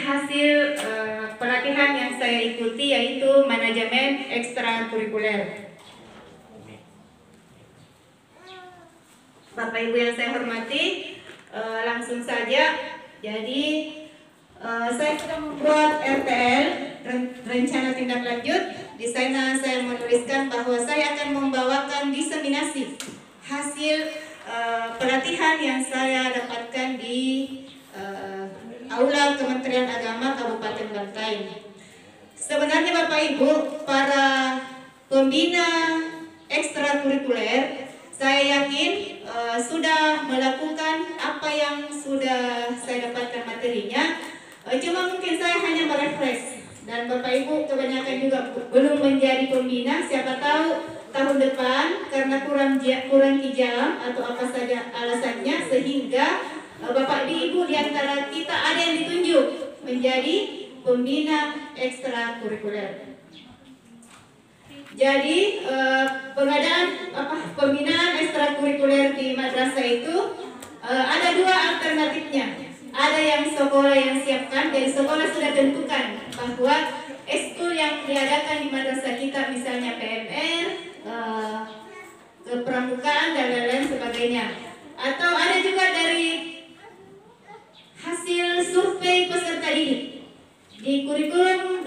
hasil pelatihan yang saya ikuti, yaitu manajemen ekstrakurikuler. Bapak Ibu yang saya hormati, langsung saja. Jadi saya sudah membuat RTL, rencana tindak lanjut. Di sana saya menuliskan bahwa saya akan membawakan diseminasi hasil pelatihan yang saya dapatkan di Aula Kementerian Agama Kabupaten Bantaeng. Sebenarnya Bapak Ibu, para pembina ekstrakurikuler, saya yakin sudah melakukan apa yang sudah saya dapatkan materinya. Cuma mungkin saya hanya merefresh, dan Bapak Ibu kebanyakan juga belum menjadi pembina. Siapa tahu tahun depan karena kurang kijam atau apa saja alasannya, sehingga Bapak Ibu di antara kita ada yang ditunjuk menjadi pembina ekstrakurikuler. Jadi pembinaan ekstrakurikuler di madrasah itu ada dua alternatifnya. Ada yang sekolah yang siapkan, dari sekolah sudah tentukan bahwa ekskul yang diadakan di madrasah kita, misalnya PMR, kepramukaan dan lain-lain sebagainya. Atau ada juga dari hasil survei peserta didik. Di kurikulum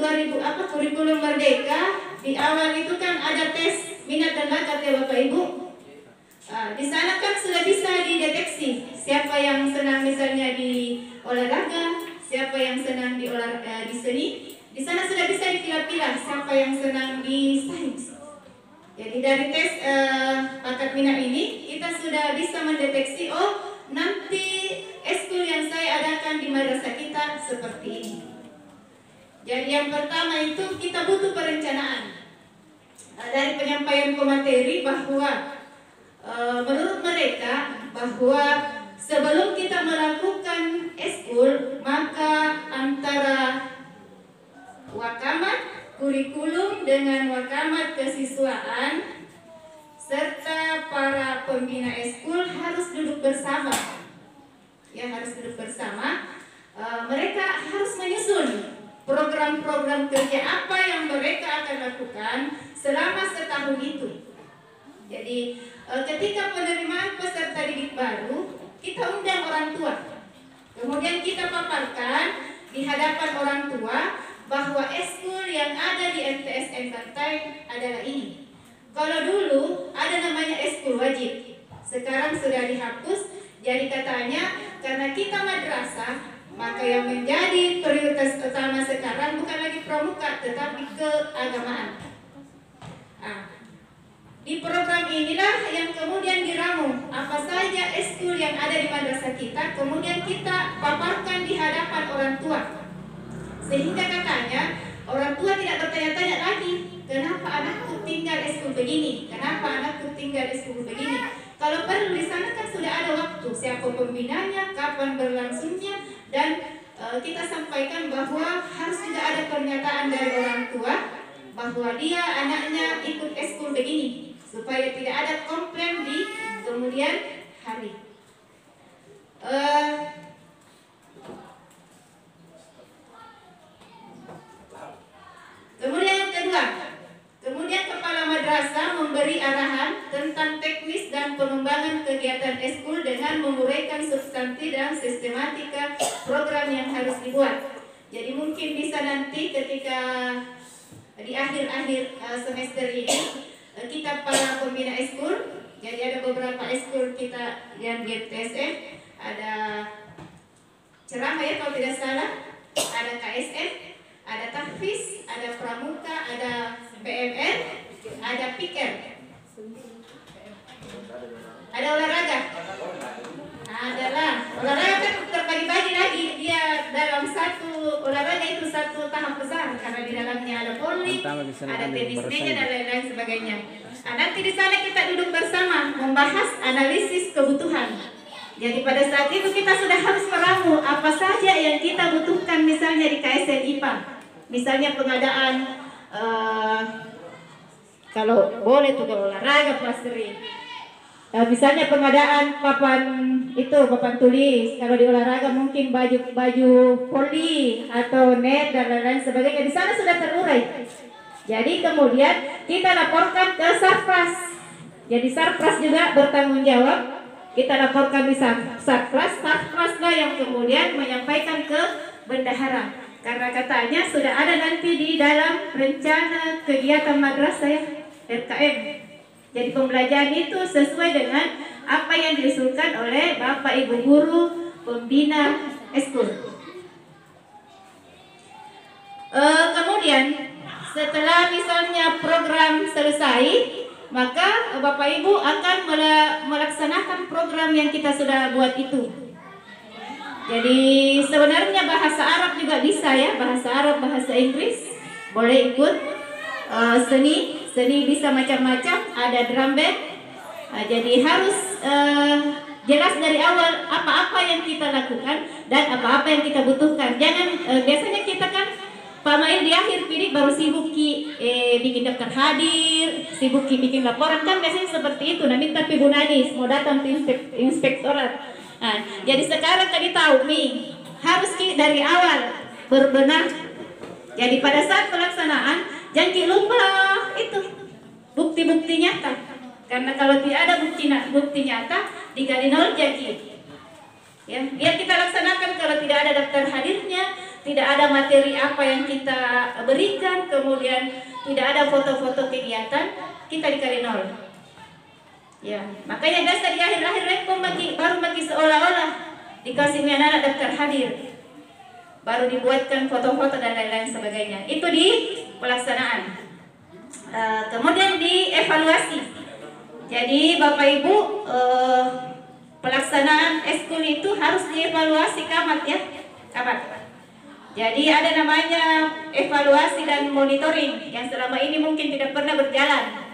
kurikulum Merdeka, di awal itu kan ada tes minat dan bakat ya Bapak Ibu. Di sana kan sudah bisa dideteksi siapa yang senang misalnya di olahraga, siapa yang senang di seni. Di sana sudah bisa dipilah-pilah siapa yang senang di sains. Jadi dari tes bakat minat ini kita sudah bisa mendeteksi, oh nanti ekskul yang saya adakan di madrasah kita seperti ini. Jadi yang pertama itu kita butuh perencanaan. Dari penyampaian pemateri bahwa menurut mereka bahwa sebelum kita melakukan ekskul, maka antara wakamat kurikulum dengan wakamat kesiswaan serta para pembina ekskul harus duduk bersama. Ya, harus duduk bersama. Mereka harus menyusun program-program kerja apa yang mereka akan lakukan selama setahun itu. Jadi ketika penerimaan peserta didik baru, kita undang orang tua. Kemudian kita paparkan di hadapan orang tua bahwa ekskul yang ada di MTSN Bantaeng adalah ini. Kalau dulu ada namanya ekskul wajib, sekarang sudah dihapus. Jadi katanya karena kita madrasah, maka yang menjadi prioritas utama sekarang bukan lagi pramuka tetapi keagamaan. Di program inilah yang kemudian diramu apa saja ekskul yang ada di madrasah kita, kemudian kita paparkan di hadapan orang tua. Sehingga katanya orang tua tidak bertanya-tanya lagi, kenapa anakku tinggal ekskul begini, kenapa anakku tinggal ekskul begini. Kalau perlu di sana kan sudah ada waktu, siapa pembinanya, kapan berlangsungnya, dan kita sampaikan bahwa harus juga ada pernyataan dari orang tua bahwa dia anaknya ikut ekskul begini, supaya tidak ada komplain di kemudian hari. Kemudian yang kedua, kemudian kepala madrasah memberi arahan tentang teknis dan pengembangan kegiatan ekskul dengan menguraikan substansi dan sistematika program yang harus dibuat. Jadi mungkin bisa nanti ketika di akhir-akhir semester ini kita para pembina ekskul, jadi ada beberapa ekskul kita yang di MTSN, ada ceramah ya kalau tidak salah, ada KSN, ada tahfiz, ada pramuka, ada PMR, ada piker, ada olahraga. Adalah olahraga kan terbagi-bagi lagi, dia dalam satu olahraga itu satu tahap besar karena di dalamnya ada bowling, ada tenis meja dan lain-lain sebagainya. Nanti di sana kita duduk bersama membahas analisis kebutuhan. Jadi pada saat itu kita sudah harus meramu apa saja yang kita butuhkan, misalnya di KSN IPA, misalnya pengadaan kalau boleh tuh olahraga plastering, Misalnya pengadaan papan tulis, kalau di olahraga mungkin baju poli atau net dan lain-lain sebagainya, di sana sudah terurai. Jadi kemudian kita laporkan ke Sarpras. Jadi Sarpras juga bertanggung jawab. Kita laporkan di Sarpras, Sarpraslah yang kemudian menyampaikan ke bendahara. Karena katanya sudah ada nanti di dalam rencana kegiatan madrasah ya, RKM. Jadi pembelajaran itu sesuai dengan apa yang diusulkan oleh Bapak Ibu guru pembina eskul. Kemudian setelah misalnya program selesai, maka Bapak Ibu akan melaksanakan program yang kita sudah buat itu. Jadi sebenarnya bahasa Arab juga bisa ya, bahasa Arab, bahasa Inggris boleh ikut. Seni bisa macam-macam, ada drum band. Jadi harus jelas dari awal apa-apa yang kita lakukan dan apa-apa yang kita butuhkan. Jangan biasanya kita kan Pak Mail di akhir pilih baru sibuk bikin daftar hadir, sibuk bikin laporan, kan biasanya seperti itu. Nah, minta Bu Nadis mau datang ke inspektorat. Nah, jadi sekarang tadi tahu nih harus dari awal berbenah. Jadi pada saat pelaksanaan jangan lupa itu bukti-bukti nyata. Karena kalau tidak ada bukti nyata dikali nol jadi. Ya, biar kita laksanakan kalau tidak ada daftar hadirnya, tidak ada materi apa yang kita berikan, kemudian tidak ada foto-foto kegiatan, kita dikali nol. Ya, makanya dasar di akhir-akhir repom baru bagi seolah-olah dikasih anak daftar hadir, baru dibuatkan foto-foto dan lain-lain sebagainya. Itu di pelaksanaan. Kemudian dievaluasi. Jadi Bapak Ibu, pelaksanaan eskul itu harus dievaluasi kamat ya, kamat. Jadi ada namanya evaluasi dan monitoring yang selama ini mungkin tidak pernah berjalan.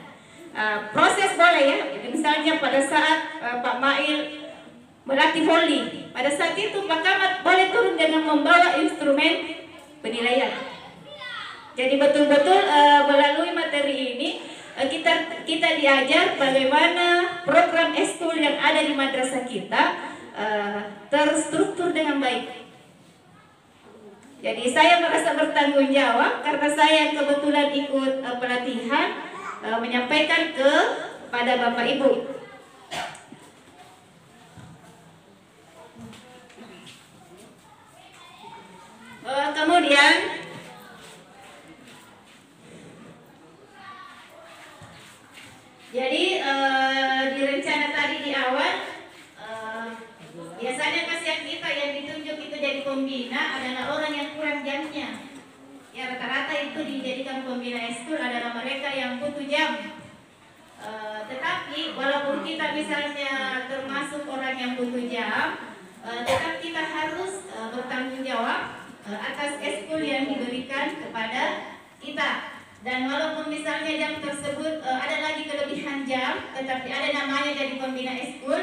Proses boleh ya, misalnya pada saat Pak Mail melatih voli, pada saat itu Pak Kamat boleh turun dengan membawa instrumen penilaian. Jadi betul-betul melalui materi ini kita diajar bagaimana program eskul yang ada di madrasah kita terstruktur dengan baik. Jadi saya merasa bertanggung jawab karena saya kebetulan ikut pelatihan menyampaikan kepada Bapak Ibu. Kemudian jadi di rencana tadi di awal biasanya kasihan kita yang ditunjuk itu jadi pembina adalah orang yang kurang jamnya. Ya rata-rata itu dijadikan pembina eskul adalah mereka yang butuh jam. Tetapi walaupun kita misalnya termasuk orang yang butuh jam, tetap kita harus bertanggung jawab atas eskul yang diberikan kepada kita. Dan walaupun misalnya jam tersebut ada lagi kelebihan jam, tetapi ada namanya jadi pembina eskul,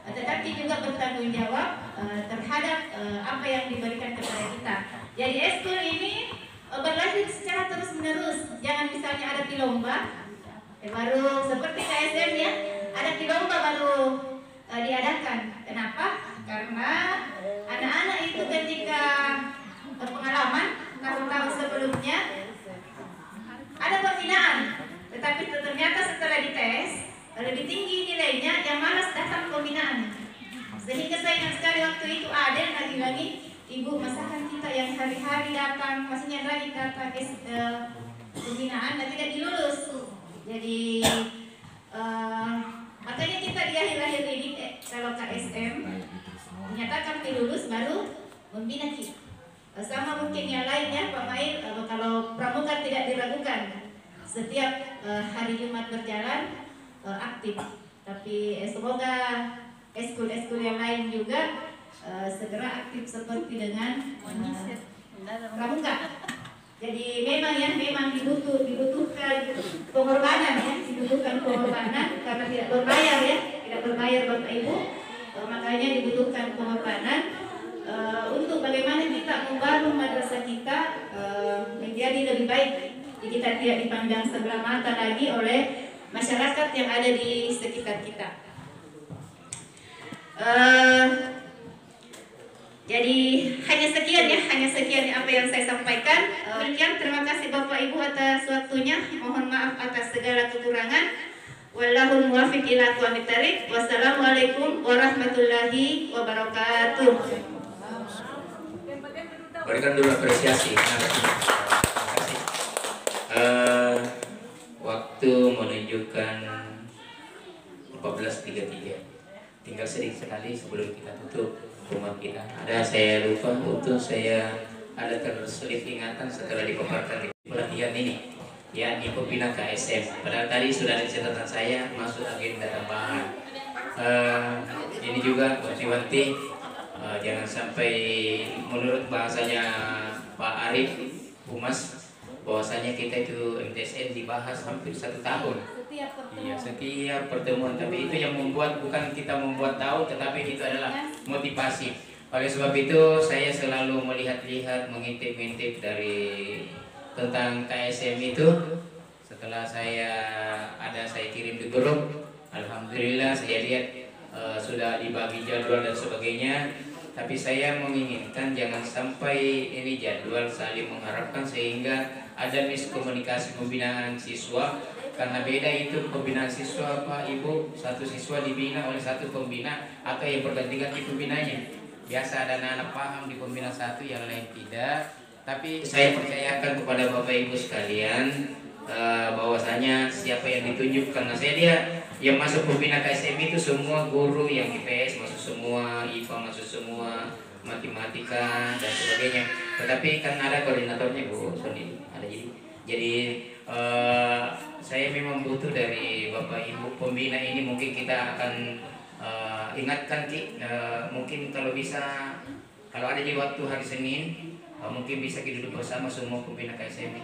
tetapi juga bertanggung jawab terhadap apa yang diberikan kepada kita. Jadi eskul ini berlanjut secara terus-menerus. Jangan misalnya ada lomba, baru seperti KSM ya, ada lomba baru diadakan. Kenapa? Karena anak-anak itu ketika pengalaman tahun-tahun sebelumnya ada pembinaan, tetapi ternyata setelah dites lebih tinggi nilainya yang malas datang pembinaan. Sehingga saya ingat sekali waktu itu ada lagi ibu masakan kita yang hari-hari datang, maksudnya rajin datang pembinaan dan tidak dilulus. Jadi makanya kita di akhir-akhir ini kalau KSM menyatakan dilulus baru membina kita. Sama mungkin yang lainnya Pak Mail, kalau pramuka tidak diragukan, setiap hari Jumat berjalan aktif. Tapi semoga eskul-eskul yang lain juga segera aktif seperti dengan pramuka. Jadi memang dibutuhkan pengorbanan ya, dibutuhkan pengorbanan karena tidak berbayar ya, tidak berbayar Bapak Ibu, makanya dibutuhkan pengorbanan untuk bagaimana kita membangun madrasah kita menjadi lebih baik. Jadi kita tidak dipandang sebelah mata lagi oleh masyarakat yang ada di sekitar kita. Eh, jadi hanya sekian ya apa yang saya sampaikan. Demikian, terima kasih Bapak Ibu atas waktunya. Mohon maaf atas segala kekurangan. Wallahul muwaffiq ila aqwamit thoriq. Wassalamualaikum warahmatullahi wabarakatuh. Berikan dulu apresiasi. Terima kasih. Waktu menunjukkan 14.33. Tinggal sedikit sekali sebelum kita tutup rumah kita. Saya lupa untuk ada terselip ingatan setelah dipaparkan di pelatihan ini, yakni pembina KSM. Padahal tadi sudah ada catatan saya masuk agenda tambahan. Ini juga wanti-wanti, jangan sampai menurut bahasanya Pak Arif Humas, bahwasanya kita itu MTSN dibahas hampir 1 tahun. Iya, setiap pertemuan. Tapi itu yang membuat, bukan kita membuat tahu, tetapi itu adalah motivasi. Oleh sebab itu saya selalu melihat-lihat, mengintip-intip dari tentang KSM itu. Setelah saya kirim di grup, alhamdulillah saya lihat sudah dibagi jadwal dan sebagainya. Tapi saya menginginkan jangan sampai ini jadwal saling mengharapkan sehingga ada miskomunikasi pembinaan siswa. Karena beda itu pembinaan siswa Pak Ibu, satu siswa dibina oleh satu pembina atau yang berganti-ganti pembinanya. Biasa ada anak-anak paham di pembina satu, yang lain tidak. Tapi saya percayakan kepada Bapak Ibu sekalian bahwasanya siapa yang ditunjuk, karena saya lihat yang masuk pembina KSM itu semua guru, yang IPS masuk semua, IPA masuk semua, matematika dan sebagainya. Tetapi kan ada koordinatornya Bu Sony, ada jadi saya memang butuh dari Bapak Ibu pembina ini. Mungkin kita akan ingatkan Ki, mungkin kalau bisa, kalau ada di waktu hari Senin, mungkin bisa kita duduk bersama semua pembina KSM.